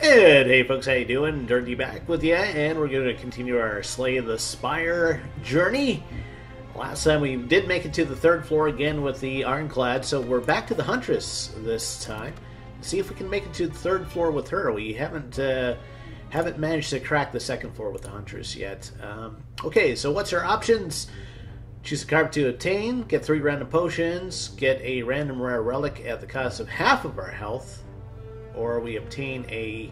And hey folks, how you doing? Durinde back with you, and we're going to continue our Slay the Spire journey. Last time we did make it to the third floor again with the Ironclad, so we're back to the Huntress this time. See if we can make it to the third floor with her. We haven't managed to crack the second floor with the Huntress yet. Okay, so what's our options? Choose a card to obtain, get 3 random potions, get a random rare relic at the cost of half of our health, or we obtain a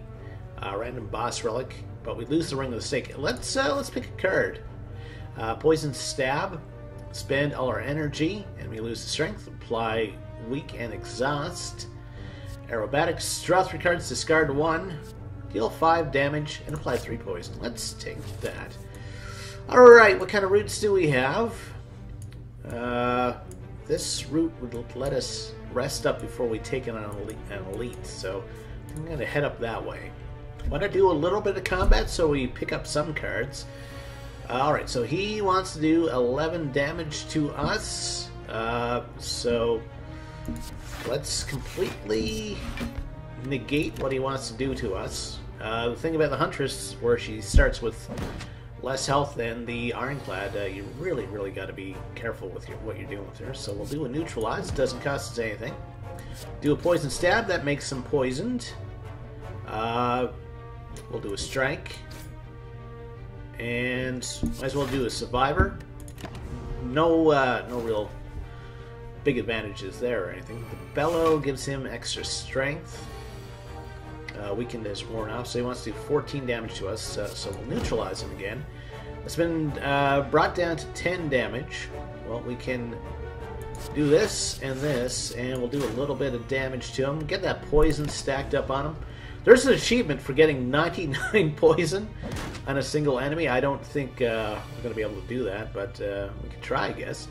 random boss relic, but we lose the Ring of the Stake. Let's pick a card. Poison Stab. Spend all our energy, and we lose the strength. Apply Weak and Exhaust. Aerobatics. Draw 3 cards, discard 1. Deal 5 damage, and apply 3 poison. Let's take that. Alright, what kind of routes do we have? This route would let us rest up before we take on an elite, so I'm going to head up that way. Want to do a little bit of combat so we pick up some cards. Alright, so he wants to do 11 damage to us, so let's completely negate what he wants to do to us. The thing about the Huntress, where she starts with less health than the Ironclad, you really got to be careful with what you're doing with her. So we'll do a Neutralize, doesn't cost us anything. Do a Poison Stab, that makes them poisoned. We'll do a Strike. And might as well do a Survivor. No real big advantages there or anything. The Bellow gives him extra strength. Weakened is worn off, so he wants to do 14 damage to us, so we'll neutralize him again. It's been brought down to 10 damage. Well, we can do this, and we'll do a little bit of damage to him. Get that poison stacked up on him. There's an achievement for getting 99 poison on a single enemy. I don't think we're going to be able to do that, but we can try, I guess.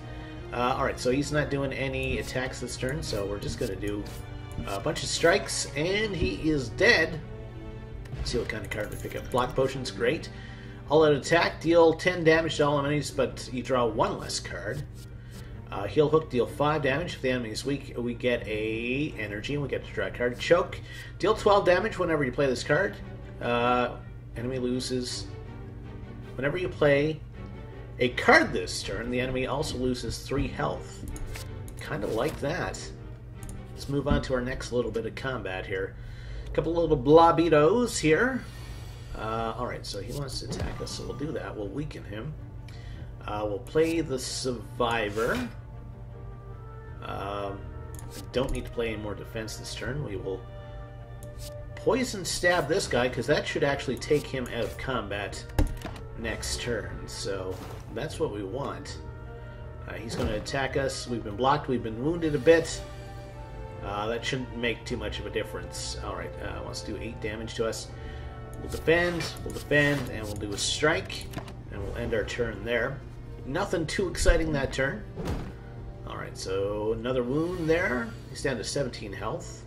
Alright, so he's not doing any attacks this turn, so we're just going to do a bunch of strikes, and he is dead. Let's see what kind of card we pick up. Block Potion's great. All-out attack, deal 10 damage to all enemies, but you draw 1 less card. Heal Hook, deal 5 damage. If the enemy is weak, we get a energy, and we get to draw a card. Choke, deal 12 damage whenever you play this card. Enemy loses. Whenever you play a card this turn, the enemy also loses 3 health. Kind of like that. Let's move on to our next little bit of combat here. A couple little blobitos here. Alright, so he wants to attack us, so we'll do that. We'll weaken him. We'll play the Survivor. Don't need to play any more defense this turn. We will Poison Stab this guy, because that should actually take him out of combat next turn. So that's what we want. He's going to attack us. We've been blocked. We've been wounded a bit. That shouldn't make too much of a difference. Alright, wants to do 8 damage to us. We'll defend, and we'll do a strike, and we'll end our turn there. Nothing too exciting that turn. Alright, so another wound there. He's down to 17 health.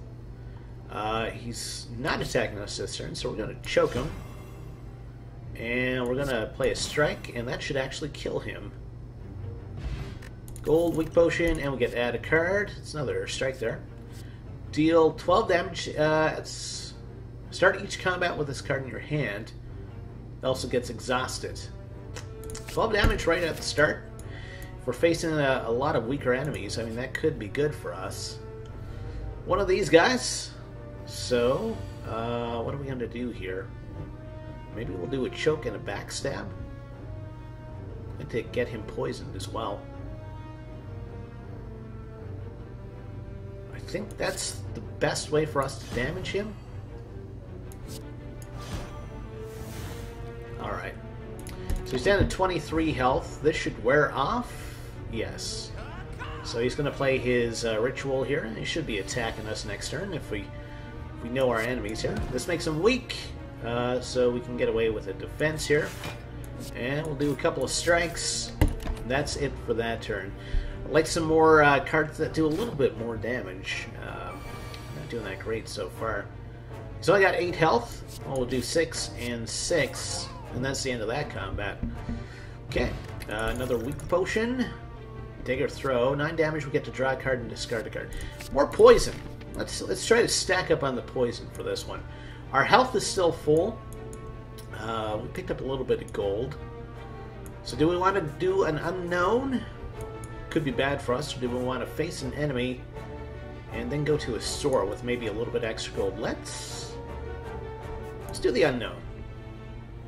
He's not attacking us this turn, so we're going to choke him. And we're going to play a strike, and that should actually kill him. Gold, Weak Potion, and we get to add a card. It's another strike there. Deal 12 damage. Start each combat with this card in your hand. It also gets exhausted. 12 damage right at the start. If we're facing a lot of weaker enemies, I mean, that could be good for us. One of these guys. So, what are we going to do here? Maybe we'll do a choke and a backstab. And to get him poisoned as well. I think that's the best way for us to damage him. Alright. So he's down to 23 health. This should wear off. Yes. So he's going to play his ritual here, and he should be attacking us next turn if we know our enemies here. This makes him weak, so we can get away with a defense here. And we'll do a couple of strikes. That's it for that turn. I'd like some more cards that do a little bit more damage. Not doing that great so far. He's only got 8 health. Well, we'll do 6 and 6. And that's the end of that combat. Okay, another Weak Potion. Dagger Throw. 9 damage, we get to draw a card and discard a card. More poison. Let's try to stack up on the poison for this one. Our health is still full. We picked up a little bit of gold. So do we want to do an unknown? Could be bad for us. Or do we want to face an enemy and then go to a store with maybe a little bit extra gold? Let's do the unknown.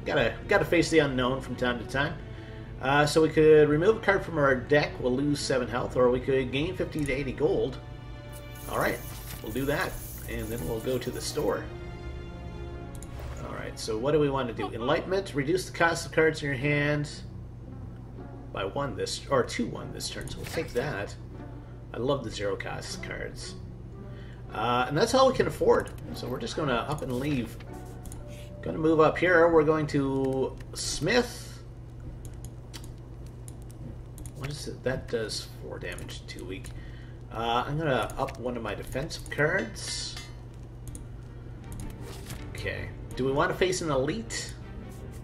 Gotta face the unknown from time to time. So we could remove a card from our deck. We'll lose 7 health, or we could gain 50 to 80 gold. All right, we'll do that, and then we'll go to the store. All right. So what do we want to do? Enlightenment. Reduce the cost of cards in your hand by 1 this, or 2-1 this turn. So we'll take that. I love the 0 cost cards. And that's all we can afford. So we're just going to up and leave. Going to move up here. We're going to Smith. What is it? That does 4 damage, 2 weak. I'm going to up one of my defensive cards. Okay. Do we want to face an elite?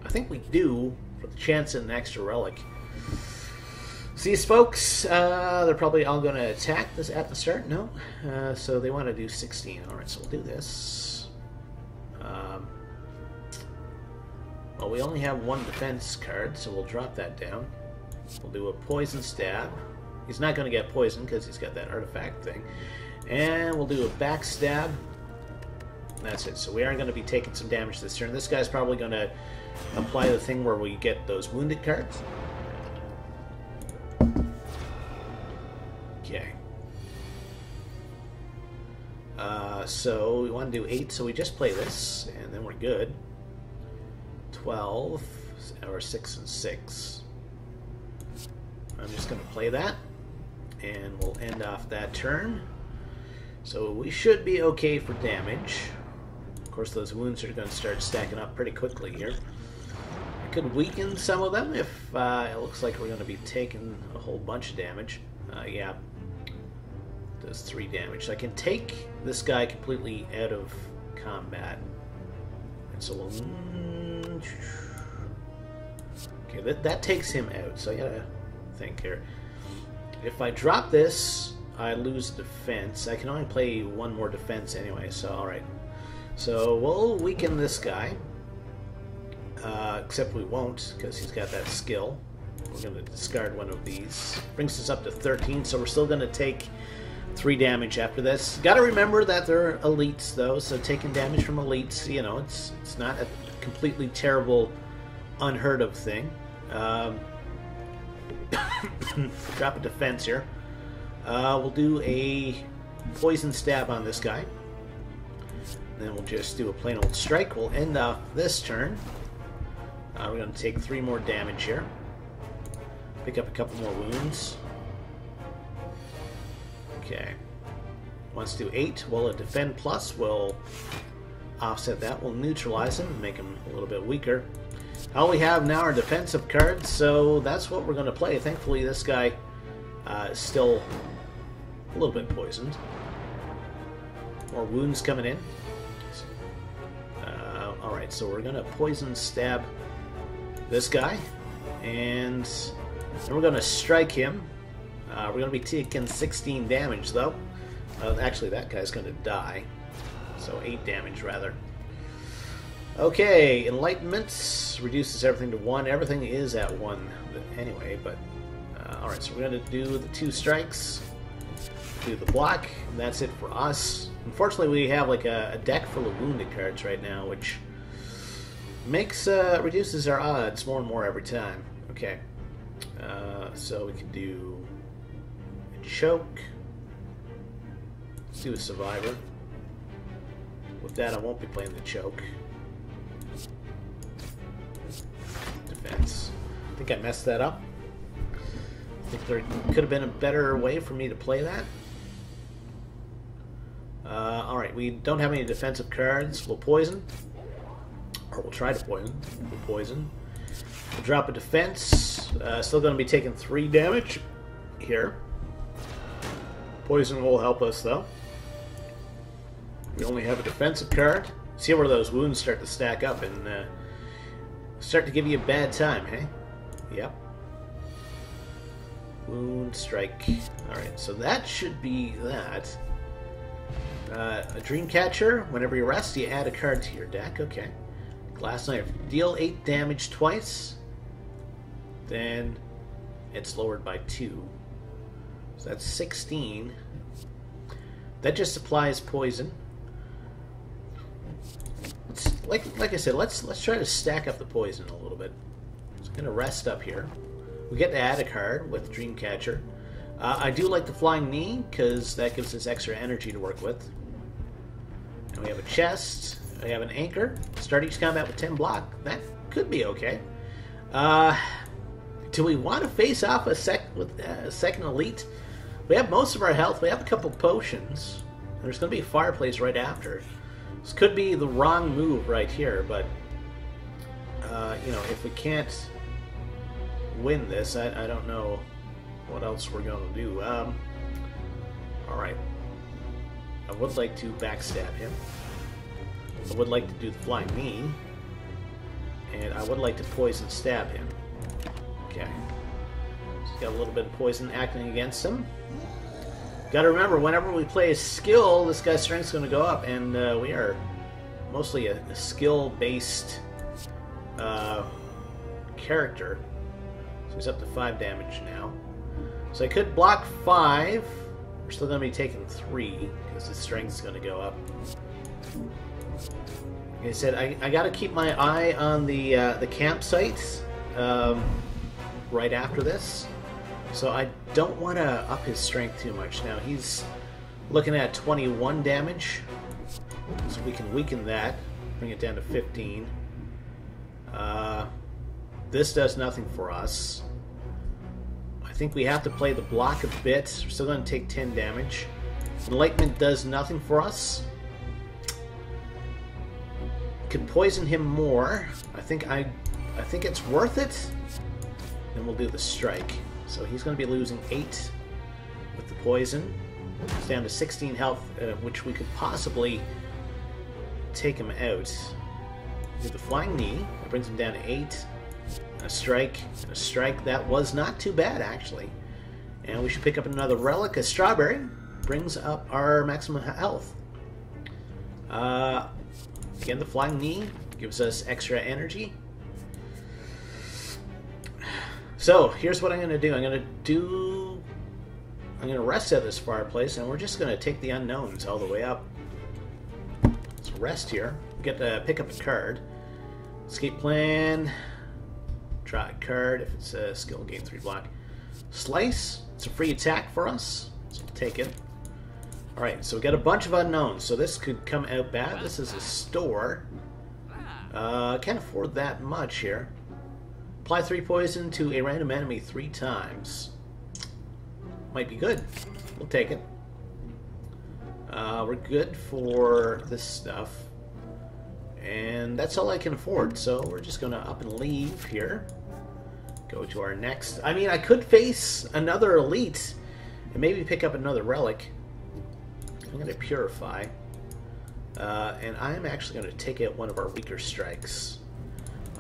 I think we do, for the chance at an extra relic. See, these folks, they're probably all going to attack this at the start. No? So they want to do 16. Alright, so we'll do this. Well, we only have 1 defense card, so we'll drop that down. We'll do a poison stab. He's not going to get poisoned because he's got that artifact thing. And we'll do a backstab. That's it. So we are going to be taking some damage this turn. This guy's probably going to apply the thing where we get those wounded cards. Okay. So we want to do 8, so we just play this, and then we're good. 12, or 6 and 6. I'm just going to play that, and we'll end off that turn. So we should be okay for damage. Of course, those wounds are going to start stacking up pretty quickly here. I could weaken some of them if it looks like we're going to be taking a whole bunch of damage. Yeah, does 3 damage. So I can take this guy completely out of combat. And so we'll... Okay, that takes him out, so I gotta think here. If I drop this, I lose defense. I can only play 1 more defense anyway, so alright. So we'll weaken this guy. Except we won't, because he's got that skill. We're going to discard 1 of these. Brings us up to 13, so we're still going to take 3 damage after this. Got to remember that they're elites, though, so taking damage from elites, you know, it's not a completely terrible, unheard of thing. Drop a defense here. We'll do a poison stab on this guy. Then we'll just do a plain old strike. We'll end off this turn. We're going to take 3 more damage here. Pick up a couple more wounds. Okay. Wants to do 8. Well, a defend plus will offset that. We'll neutralize him and make him a little bit weaker. All we have now are defensive cards, so that's what we're going to play. Thankfully, this guy is still a little bit poisoned. More wounds coming in. Alright, so we're going to poison stab this guy. And then we're going to strike him. We're going to be taking 16 damage, though. Actually, that guy's going to die. So 8 damage, rather. Okay, Enlightenment reduces everything to 1. Everything is at 1 anyway, but... Alright, so we're going to do the 2 strikes. Do the block, and that's it for us. Unfortunately, we have like a deck full of wounded cards right now, which makes reduces our odds more and more every time. Okay, so we can do a choke. Let's do a survivor. With that, I won't be playing the choke. Defense. I think I messed that up. I think there could have been a better way for me to play that. Alright, we don't have any defensive cards. We'll poison. Or we'll try to poison. We'll poison. We'll drop a defense. Still going to be taking 3 damage here. Poison will help us, though. We only have a defensive card. See where those wounds start to stack up and start to give you a bad time, hey? Yep. Wound, strike. Alright, so that should be that. A dream catcher. Whenever you rest, you add a card to your deck. Okay. Glass knife. Deal 8 damage twice. Then it's lowered by 2. So that's 16. That just applies poison. Like I said, let's try to stack up the poison a little bit. So I'm gonna rest up here. We get to add a card with Dreamcatcher. I do like the Flying Knee because that gives us extra energy to work with. And we have a chest. We have an anchor. Start each combat with 10 block. That could be okay. Do we want to face off with a second elite? We have most of our health. We have a couple potions. There's going to be a fireplace right after. This could be the wrong move right here, but you know, if we can't win this, I don't know what else we're going to do. All right. I would like to backstab him. I would like to do the Flying Knee. And I would like to poison stab him. Okay. He's got a little bit of poison acting against him. Gotta remember, whenever we play a skill, this guy's strength's gonna go up, and we are mostly a skill-based character. So he's up to 5 damage now. So I could block 5. We're still gonna be taking 3, because his strength's gonna go up. Like I said, I gotta keep my eye on the campsites right after this. So I don't want to up his strength too much. Now he's looking at 21 damage. So we can weaken that. Bring it down to 15. This does nothing for us. I think we have to play the block a bit. We're still going to take 10 damage. Enlightenment does nothing for us. Could poison him more. I think it's worth it. Then we'll do the strike. So he's going to be losing 8 with the poison. He's down to 16 health, which we could possibly take him out. Do the Flying Knee. That brings him down to 8. A strike. And a strike. That was not too bad, actually. And we should pick up another relic. A strawberry brings up our maximum health. Again, the Flying Knee gives us extra energy. So, here's what I'm going to do. I'm going to rest at this fireplace, and we're just going to take the unknowns all the way up. Let's rest here. Get to pick up a card. Escape plan. Draw a card if it's a skill, gain 3 block. Slice. It's a free attack for us, so we'll take it. Alright, so we got a bunch of unknowns, so this could come out bad. This is a store. Can't afford that much here. Apply 3 poison to a random enemy 3 times. Might be good. We'll take it. We're good for this stuff. And that's all I can afford, so we're just going to up and leave here. Go to our next... I mean, I could face another elite and maybe pick up another relic. I'm going to purify. And I'm actually going to take out one of our weaker strikes.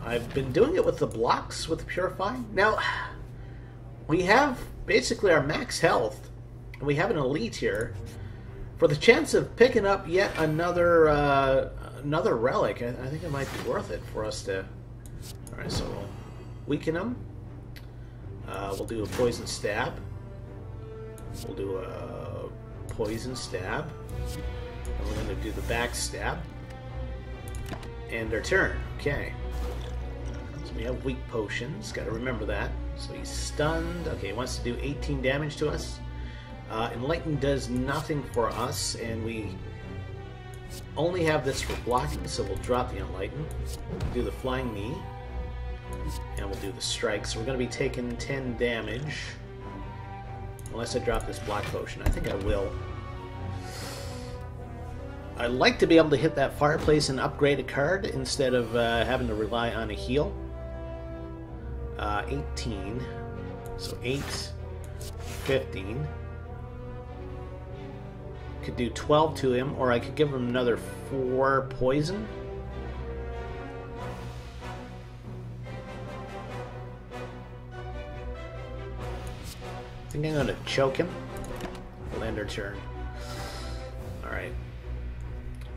I've been doing it with the blocks with the Purify. Now, we have basically our max health, and we have an elite here. For the chance of picking up yet another another relic, I think it might be worth it for us to... Alright, so we'll weaken them. We'll do a poison stab. We'll do a poison stab. And we're going to do the back stab. And our turn. Okay. We have weak potions, gotta remember that. So he's stunned. Okay, he wants to do 18 damage to us. Enlighten does nothing for us, and we only have this for blocking, so we'll drop the Enlighten. Do the Flying Knee. And we'll do the strike. So we're gonna be taking 10 damage. Unless I drop this block potion. I think I will. I'd like to be able to hit that fireplace and upgrade a card instead of having to rely on a heal. 18. So 8, 15. Could do 12 to him, or I could give him another 4 poison. I think I'm going to choke him. We'll end our turn. Alright.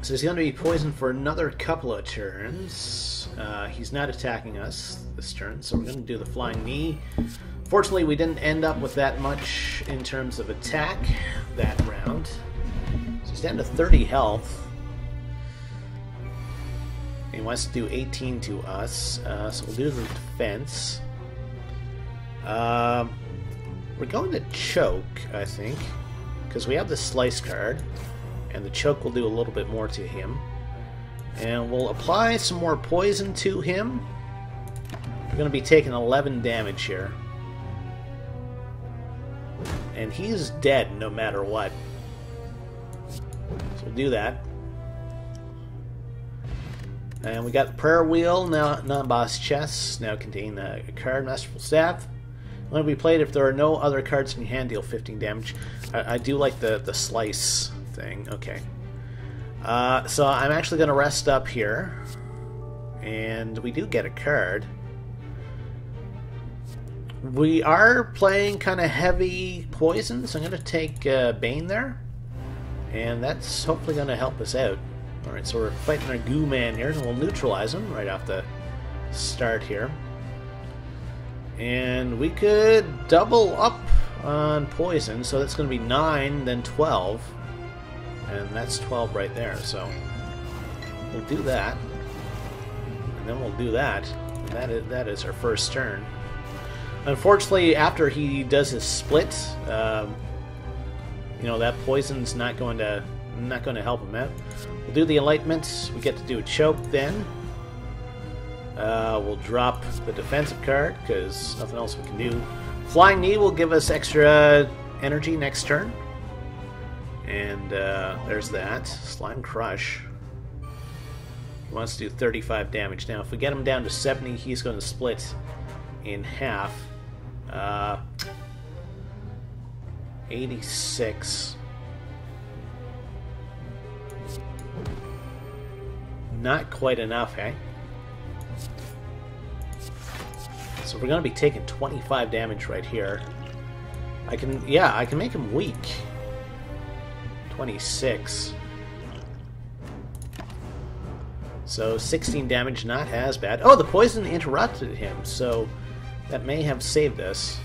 So he's going to be poisoned for another couple of turns. He's not attacking us this turn, so we're going to do the flying knee. Fortunately, we didn't end up with that much in terms of attack that round. So he's down to 30 health. He wants to do 18 to us, so we'll do the defense. We're going to choke, I think, because we have the slice card, and the choke will do a little bit more to him. And we'll apply some more poison to him. We're going to be taking 11 damage here. And he's dead no matter what. So we'll do that. And we got the prayer wheel, now non-boss chests, now contain a card, masterful staff. When we played, if there are no other cards in your hand, deal 15 damage. I do like the slice thing. Okay. So I'm actually going to rest up here. And we do get a card. We are playing kind of heavy poison, so I'm going to take Bane there. And that's hopefully going to help us out. Alright, so we're fighting our goo man here, and we'll neutralize him right off the start here. And we could double up on poison, so that's going to be 9, then 12. And that's 12 right there, so we'll do that. And then we'll do that. And that is our first turn. Unfortunately, after he does his split, you know, that poison's not going to help him out. We'll do the enlightenment. We get to do a choke then. We'll drop the defensive card because nothing else we can do. Flying knee will give us extra energy next turn. And there's that. Slime crush. He wants to do 35 damage. Now, if we get him down to 70, he's going to split in half. 86. Not quite enough, eh? So we're going to be taking 25 damage right here. I can make him weak. 26. So 16 damage, not as bad. Oh, the poison interrupted him, so that may have saved us.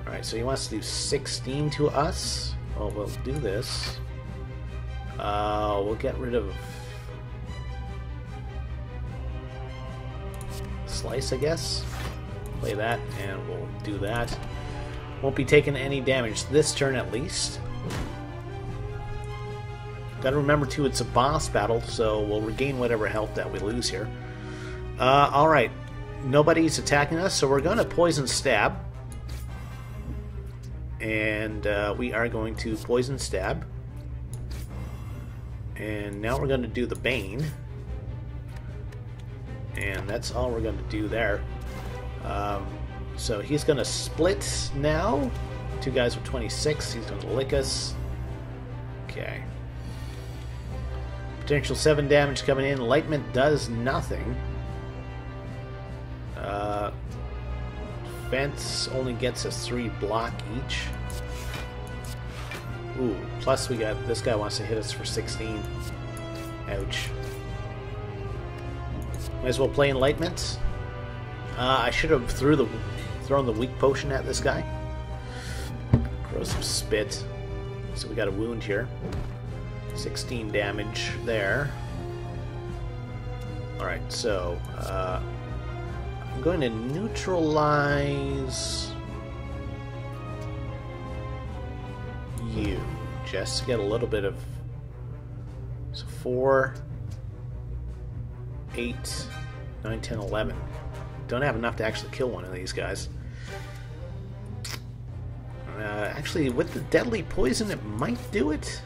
Alright, so he wants to do 16 to us. Oh, we'll do this. We'll get rid of slice, I guess. Play that, and we'll do that. Won't be taking any damage this turn, at least. Gotta remember, too, it's a boss battle, so we'll regain whatever health that we lose here. Alright. Nobody's attacking us, so we're going to poison stab. And we are going to poison stab. And now we're going to do the Bane. And that's all we're going to do there. So he's going to split now. Two guys with 26. He's going to lick us. Okay. Potential 7 damage coming in. Enlightenment does nothing. Defense only gets us 3 block each. Ooh, plus we got... This guy wants to hit us for 16. Ouch. Might as well play Enlightenment. I should have thrown the weak potion at this guy. Corrosive spit. So we got a wound here. 16 damage there. Alright, so I'm going to neutralize you just to get a little bit of... So 4, 8, 9, 10, 11. Don't have enough to actually kill one of these guys. Actually, with the deadly poison, it might do it.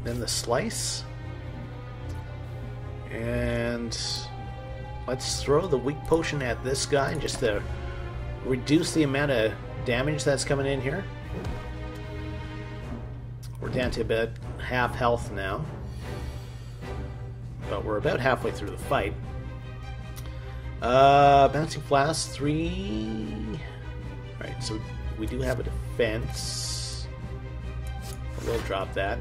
Then the slice. And let's throw the weak potion at this guy just to reduce the amount of damage that's coming in here. We're down to about half health now. But we're about halfway through the fight. Bouncing Flask, 3... Alright, so we do have a defense. we'll drop that.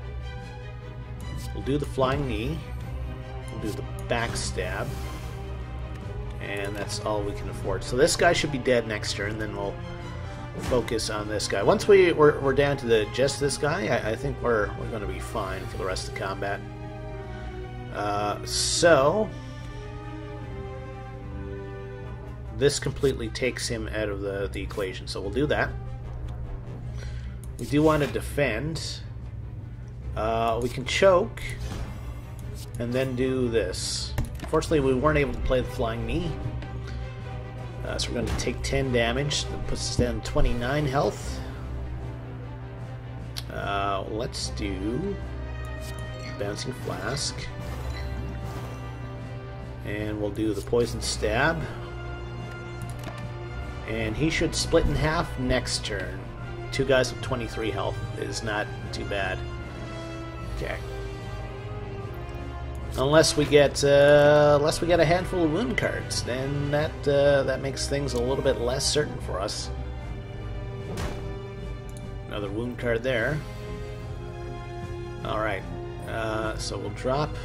We'll do the flying knee. We'll do the backstab. And that's all we can afford. So this guy should be dead next turn, then we'll focus on this guy. Once we're down to just this guy, I think we're going to be fine for the rest of the combat. So this completely takes him out of the equation, so we'll do that. We do want to defend. We can choke and then do this. Unfortunately, we weren't able to play the flying knee. So we're going to take 10 damage. That puts us down 29 health. Let's do Bouncing Flask. And we'll do the Poison Stab. And he should split in half next turn. Two guys with 23 health is not too bad. Okay. Unless we get a handful of wound cards, then that makes things a little bit less certain for us. Another wound card there. All right. So we'll drop.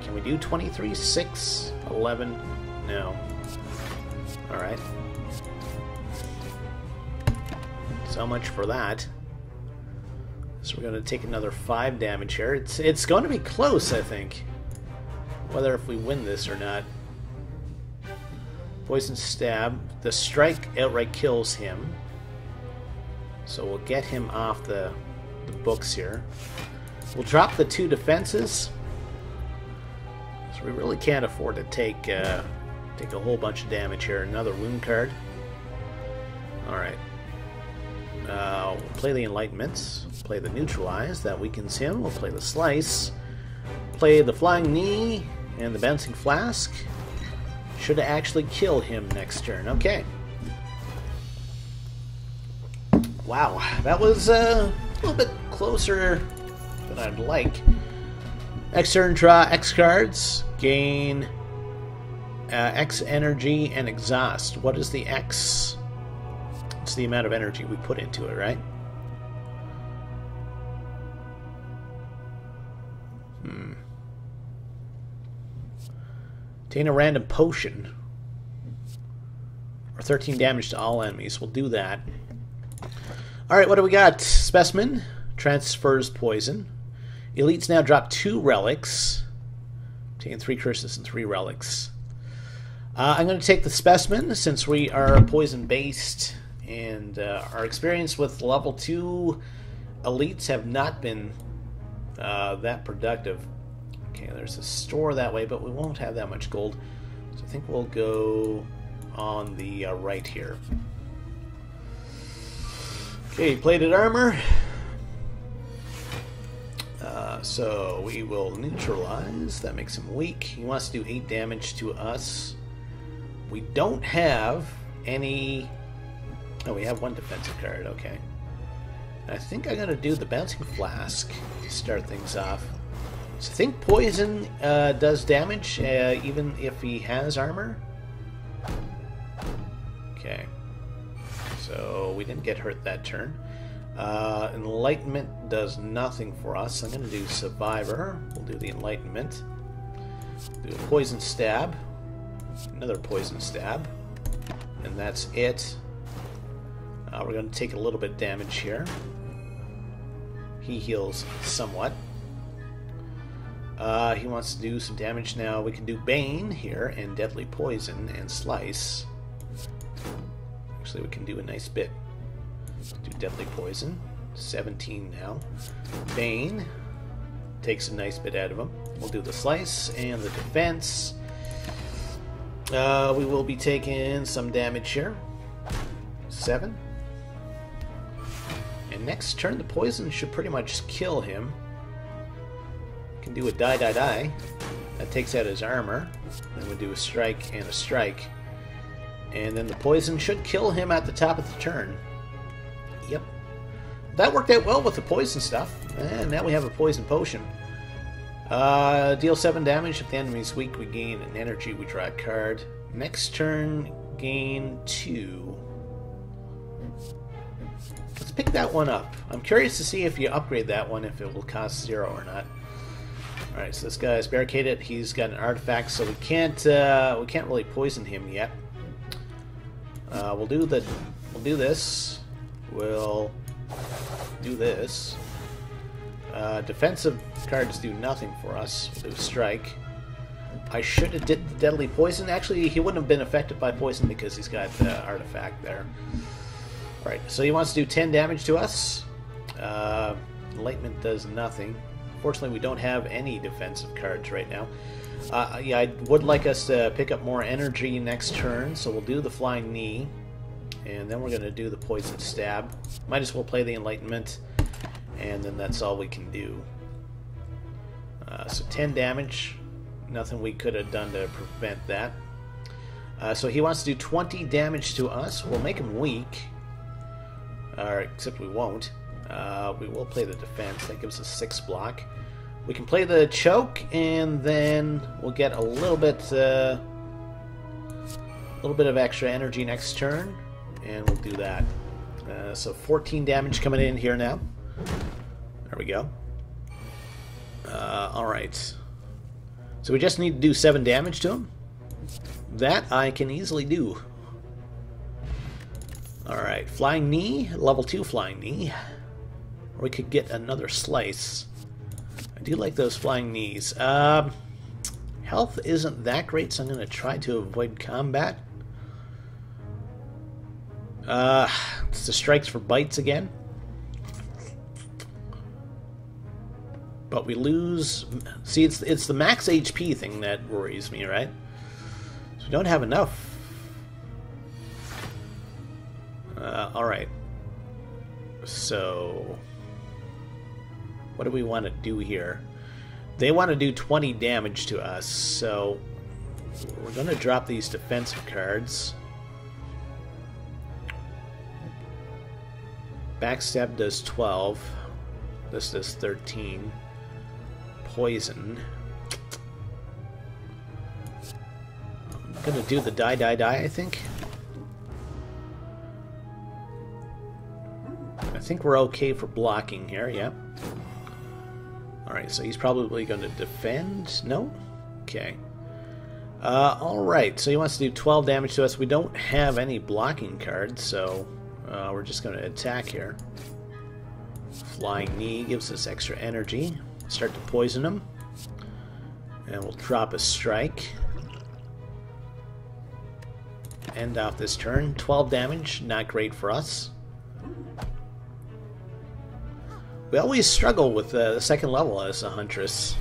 Can we do 23, 6, 11? No. All right. So much for that. So we're going to take another 5 damage here. It's going to be close, I think. Whether if we win this or not. Poison Stab. The strike outright kills him. So we'll get him off the books here. We'll drop the 2 defenses. So we really can't afford to take a whole bunch of damage here. Another wound card. Alright. We'll play the Enlightenment. Play the Neutralize. That weakens him. We'll play the Slice. Play the Flying Knee and the Bouncing Flask. Should actually kill him next turn. Okay. Wow. That was a little bit closer than I'd like. Next turn, draw X cards. Gain X energy and exhaust. What is the X? It's the amount of energy we put into it, right? Obtain a random potion. Or 13 damage to all enemies. We'll do that. Alright, what do we got? Specimen. Transfers poison. Elites now drop 2 relics. Obtain 3 curses and 3 relics. I'm going to take the Specimen since we are poison-based. And our experience with level 2 elites have not been that productive. Okay, there's a store that way, but we won't have that much gold. So I think we'll go on the right here. Okay, plated armor. So we will neutralize. That makes him weak. He wants to do 8 damage to us. We don't have any... Oh, we have 1 defensive card. Okay. I think I'm going to do the Bouncing Flask to start things off. So I think poison does damage even if he has armor. Okay. So we didn't get hurt that turn. Enlightenment does nothing for us. I'm going to do Survivor. We'll do the Enlightenment. Do a Poison Stab. Another Poison Stab. And that's it. We're going to take a little bit of damage here. He heals somewhat. He wants to do some damage now. We can do Bane here, and Deadly Poison, and Slice. Actually, we can do a nice bit. Do Deadly Poison. 17 now. Bane. Takes a nice bit out of him. We'll do the Slice, and the Defense. We will be taking some damage here. 7. And next turn, the Poison should pretty much kill him. Can do a die. That takes out his armor. Then we do a strike and a strike. And then the poison should kill him at the top of the turn. Yep. That worked out well with the poison stuff. And now we have a poison potion. Deal 7 damage. If the enemy's weak, we gain an energy. We draw a card. Next turn, gain 2. Let's pick that one up. I'm curious to see if you upgrade that one, if it will cost 0 or not. Alright, so this guy's barricaded. He's got an artifact, so we can't really poison him yet. We'll do this. We'll do this. Defensive cards do nothing for us. We'll do strike. I should have did the deadly poison. Actually, he wouldn't have been affected by poison because he's got the artifact there. Alright, so he wants to do 10 damage to us. Enlightenment does nothing. Fortunately, we don't have any defensive cards right now. Yeah, I would like us to pick up more energy next turn, so we'll do the Flying Knee. And then we're going to do the Poison Stab. Might as well play the Enlightenment, and then that's all we can do. So 10 damage. Nothing we could have done to prevent that. So he wants to do 20 damage to us. We'll make him weak. Except we won't. We will play the defense. That gives us 6 block. We can play the choke, and then we'll get a little bit of extra energy next turn, and we'll do that. So 14 damage coming in here now. There we go. Alright. So we just need to do 7 damage to him. That I can easily do. Alright, Flying Knee, level 2 Flying Knee. Or we could get another Slice. I do like those Flying Knees. Health isn't that great, so I'm going to try to avoid combat. It's the strikes for bites again. But we lose... See, it's the max HP thing that worries me, right? So we don't have enough. Alright. So... what do we want to do here? They want to do 20 damage to us, so... we're going to drop these defensive cards. Backstab does 12. This does 13. Poison. I'm gonna do the die, I think. I think we're okay for blocking here, yeah. Alright, so he's probably going to defend. No? Okay. Alright, so he wants to do 12 damage to us. We don't have any blocking cards, so we're just going to attack here. Flying Knee gives us extra energy. Start to poison him. And we'll drop a strike. End off this turn. 12 damage, not great for us. We always struggle with the second level as a Huntress.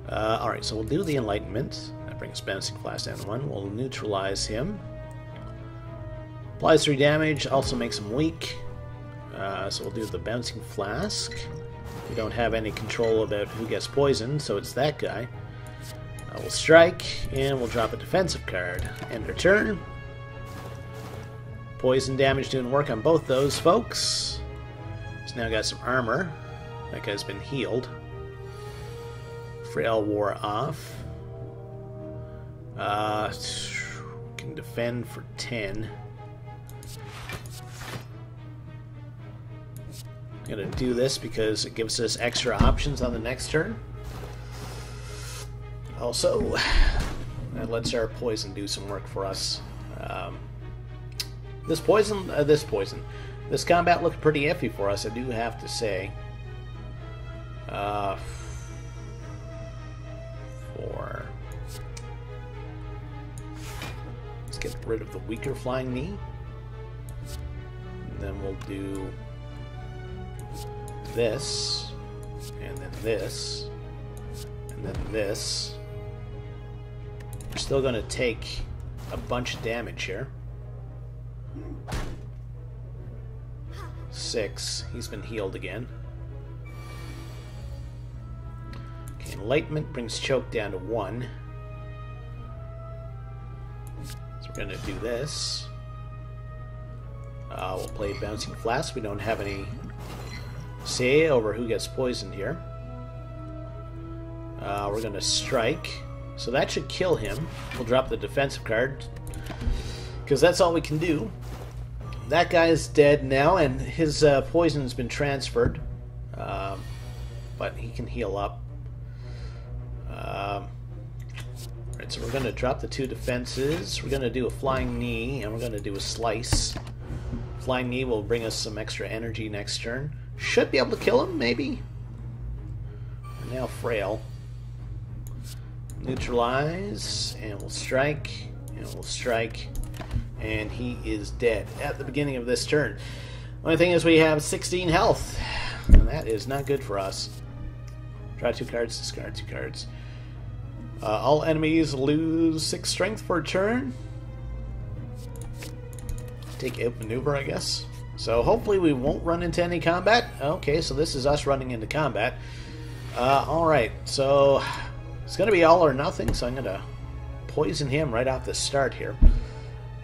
Alright, so we'll do the Enlightenment. That brings Bouncing Flask down to 1. We'll neutralize him. Applies 3 damage, also makes him weak. So we'll do the Bouncing Flask. We don't have any control about who gets poisoned, so it's that guy. We'll strike, and we'll drop a defensive card. End our turn. Poison damage doing work on both those folks. He's now got some armor. That guy's been healed. Frail wore off. Can defend for 10. I'm going to do this because it gives us extra options on the next turn. Also, that lets our poison do some work for us. This combat looked pretty iffy for us, I do have to say. Let's get rid of the weaker Flying Knee. And then we'll do this, and then this, and then this. We're still going to take a bunch of damage here. 6. He's been healed again. Okay, Enlightenment brings Choke down to 1. So we're going to do this. We'll play Bouncing Flask. We don't have any say over who gets poisoned here. We're going to strike. So that should kill him. We'll drop the defensive card, because that's all we can do. that guy's dead now, and his poison's been transferred. But he can heal up. Alright, so we're going to drop the 2 defenses. We're going to do a flying knee, and we're going to do a slice. Flying knee will bring us some extra energy next turn. Should be able to kill him, maybe. We're now frail. Neutralize, and we'll strike, and we'll strike, and he is dead at the beginning of this turn. Only thing is we have 16 health, and that is not good for us. Draw 2 cards, discard 2 cards. All enemies lose 6 strength per turn. Take outmaneuver, I guess. So hopefully we won't run into any combat. Okay, so this is us running into combat. Alright, so it's going to be all or nothing, so I'm going to poison him right off the start here.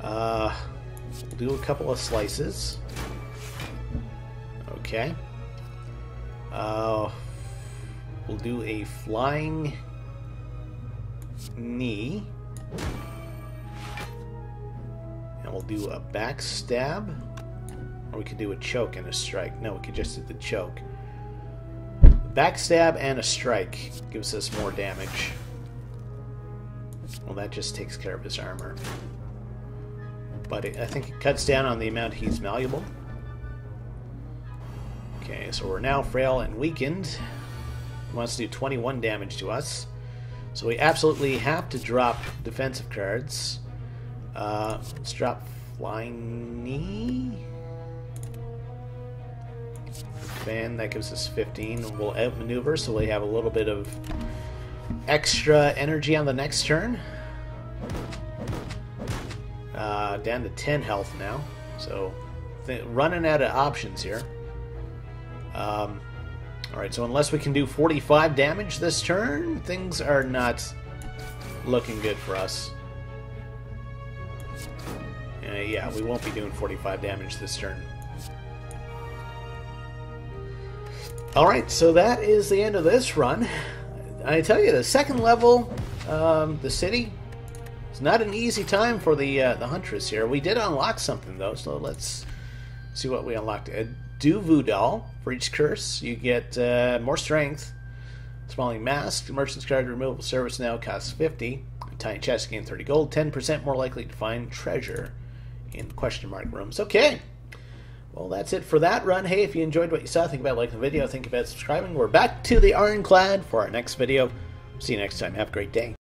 We'll do a couple of slices. Okay. We'll do a flying knee. And we'll do a backstab. Or we could do a choke and a strike. No, we could just do the choke. Backstab and a strike gives us more damage. Well, that just takes care of his armor. But I think it cuts down on the amount he's malleable. Okay, so we're now frail and weakened. He wants to do 21 damage to us. So we absolutely have to drop defensive cards. Let's drop Flying Knee. Fan, that gives us 15. We'll outmaneuver, so we have a little bit of extra energy on the next turn. Down to 10 health now. So running out of options here. Alright, so unless we can do 45 damage this turn, things are not looking good for us. Yeah, we won't be doing 45 damage this turn. Alright, so that is the end of this run. I tell you, the second level, the city, it's not an easy time for the Huntress here. We did unlock something, though, so let's see what we unlocked. A Duvu doll. For each curse, you get more strength. Smalling mask. Merchant's card removable service now costs 50. Tiny chest gain 30 gold. 10% more likely to find treasure in question mark rooms. Okay. Well, that's it for that run. Hey, if you enjoyed what you saw, think about liking the video. Think about subscribing. We're back to the Ironclad for our next video. See you next time. Have a great day.